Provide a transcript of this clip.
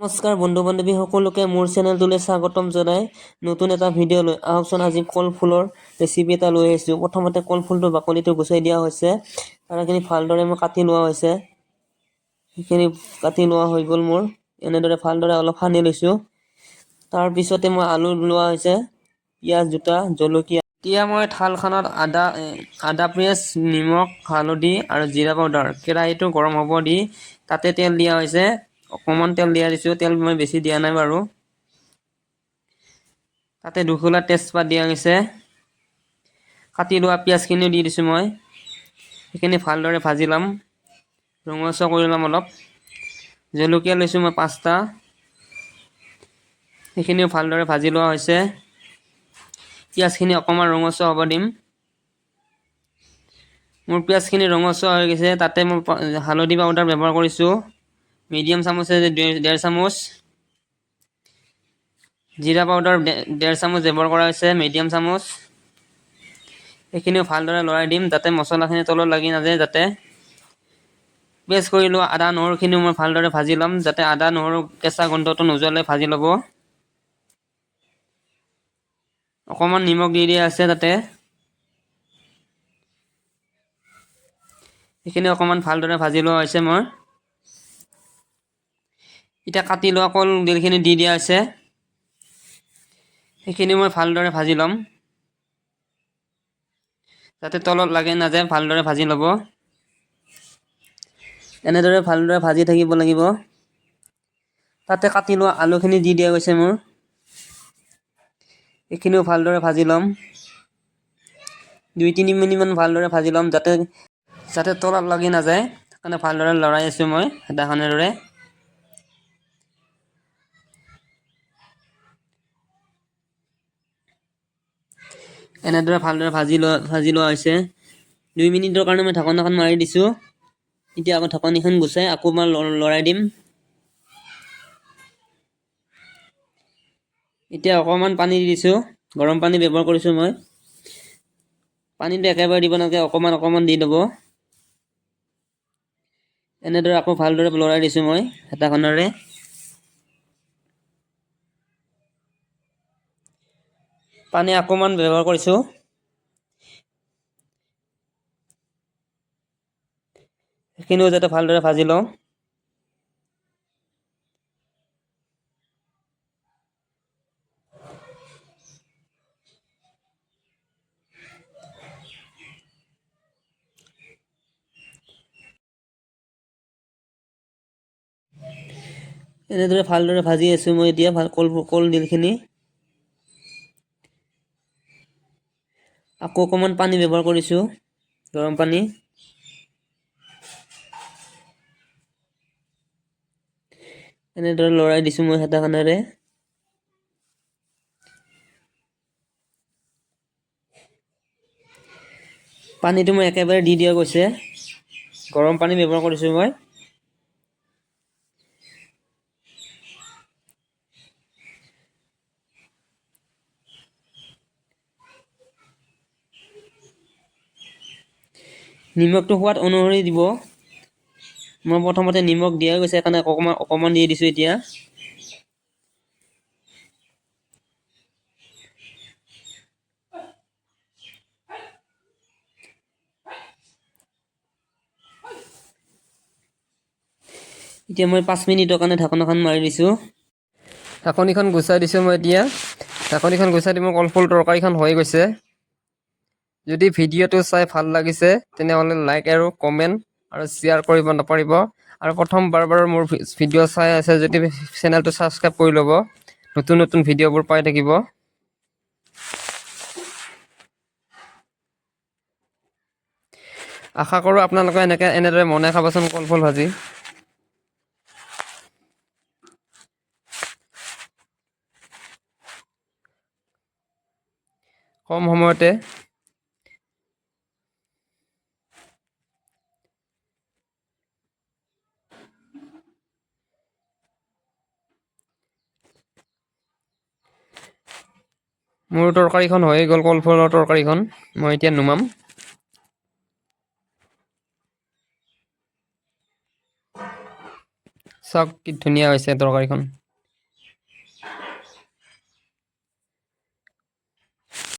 নমস্কাৰ বন্ধু বান্ধৱী সকলোকে মোৰ চেনেলটোলৈ স্বাগতম জনাই নতুন এটা ভিডিঅ' লৈ আহকচোন। আজি কল ফুলৰ ৰেচিপি এটা লৈ আহিছোঁ। প্ৰথমতে কল ফুলটো বাকলিটো গুচাই দিয়া হৈছে আৰু এইখিনি ভালদৰে মই কাটি লোৱা হৈছে। সেইখিনি কাটি লোৱা হৈ গ'ল মোৰ। এনেদৰে ভালদৰে অলপ সানি লৈছোঁ। তাৰপিছতে মই আলু লোৱা হৈছে, পিঁয়াজ দুটা, জলকীয়া। এতিয়া মই থালখনত আদা পিঁয়াজ, নিমখ, হালধি আৰু জিৰা পাউডাৰ, কেৰাহীটো গৰম হ'ব দি তাতে তেল দিয়া হৈছে। অকণমান তেল দিয়া দিছোঁ, তেল মই বেছি দিয়া নাই বাৰু। তাতে দুখোলা তেজপাত দিয়া হৈছে। কাটি লোৱা পিঁয়াজখিনিও দি দিছোঁ মই। সেইখিনি ভালদৰে ভাজি ল'ম, ৰঙচুৱা কৰি ল'ম অলপ। জলকীয়া লৈছোঁ মই 5টা। সেইখিনিও ভালদৰে ভাজি লোৱা হৈছে। পিঁয়াজখিনি অকণমান ৰঙচুৱা হ'ব দিম। মোৰ পিঁয়াজখিনি ৰঙচুৱা হৈ গৈছে, তাতে মই হালধি পাউডাৰ ব্যৱহাৰ কৰিছোঁ। মিডিয়াম চামুচেৰে 1.5 চামুচ। জিৰা পাউডাৰ 1.5 চামুচ ব্যৱহাৰ কৰা হৈছে, মিডিয়াম চামুচ। এইখিনিও ভালদৰে লৰাই দিম, যাতে মছলাখিনি তলত লাগি নাযায়। যাতে পেষ্ট কৰি লোৱা আদা নহৰুখিনিও মই ভালদৰে ভাজি ল'ম, যাতে আদা নহৰু কেঁচা গোন্ধটো নোযোৱালৈ ভাজি ল'ব। অকণমান নিমখ দি দিয়া আছে তাতে। সেইখিনি অকণমান ভালদৰে ভাজি লোৱা হৈছে মোৰ। এতিয়া কাটি লোৱা কল দিলখিনি দি দিয়া হৈছে। সেইখিনি মই ভালদৰে ভাজি ল'ম, যাতে তলত লাগি নাযায়। ভালদৰে ভাজি ল'ব। এনেদৰে ভালদৰে ভাজি থাকিব লাগিব। তাতে কাটি লোৱা আলুখিনি দি দিয়া গৈছে মোৰ। এইখিনিও ভালদৰে ভাজি ল'ম, 2-3 মিনিটমান ভালদৰে ভাজি ল'ম, যাতে তলত লাগি নাযায়। সেইকাৰণে ভালদৰে লৰাই আছোঁ মই হেতাখনেৰে। এনেদৰে ভালদৰে ভাজি লোৱা হৈছে। 2 মিনিটৰ কাৰণে মই ঢাকনিখন মাৰি দিছোঁ। এতিয়া আকৌ ঢাকনিখন গুচাই আকৌ মই লৰাই দিম। এতিয়া অকণমান পানী দি দিছোঁ, গৰম পানী ব্যৱহাৰ কৰিছোঁ মই। পানীটো একেবাৰে দিব নালাগে, অকণমান অকণমান দি দিব। এনেদৰে আকৌ ভালদৰে লৰাই দিছোঁ মই হেতাখনেৰে। পানী অকণমান ব্যৱহাৰ কৰিছোঁ। সেইখিনিও যাতে ভালদৰে ভাজি লওঁ। এনেদৰে ভালদৰে ভাজি আছোঁ মই এতিয়া কলডিলখিনি। আকৌ অকণমান পানী ব্যৱহাৰ কৰিছোঁ, গৰম পানী। এনেদৰে লৰাই দিছোঁ মই হেতাখনেৰে। পানীটো মই একেবাৰে দি দিয়া গৈছে, গৰম পানী ব্যৱহাৰ কৰিছোঁ মই। নিমখটো সোৱাদ অনুসৰি দিব। মই প্ৰথমতে নিমখ দিয়া গৈছে, সেইকাৰণে অকণমান দি দিছোঁ এতিয়া। এতিয়া মই 5 মিনিটৰ কাৰণে ঢাকনিখন মাৰি দিছোঁ। ঢাকনিখন গুচাই দিছোঁ মই এতিয়া। ঢাকনিখন গুচাই দি মোৰ কলফুল তৰকাৰীখন হৈ গৈছে। যদি ভিডিঅ'টো চাই ভাল লাগিছে তেনেহ'লে লাইক আৰু কমেণ্ট আৰু শ্বেয়াৰ কৰিব নাপাহৰিব। আৰু প্ৰথমবাৰ মোৰ ভিডিঅ' চাই আছে যদি চেনেলটো ছাবস্ক্ৰাইব কৰি ল'ব, নতুন নতুন ভিডিঅ'বোৰ পাই থাকিব। আশা কৰোঁ আপোনালোকে এনেদৰে বনাই খাবচোন কলফুল ভাজি। কম সময়তে মোৰ তৰকাৰীখন হৈয়ে গ'ল, কলফুলৰ তৰকাৰীখন। মই এতিয়া নুমাম। চাওক কি ধুনীয়া হৈছে তৰকাৰীখন।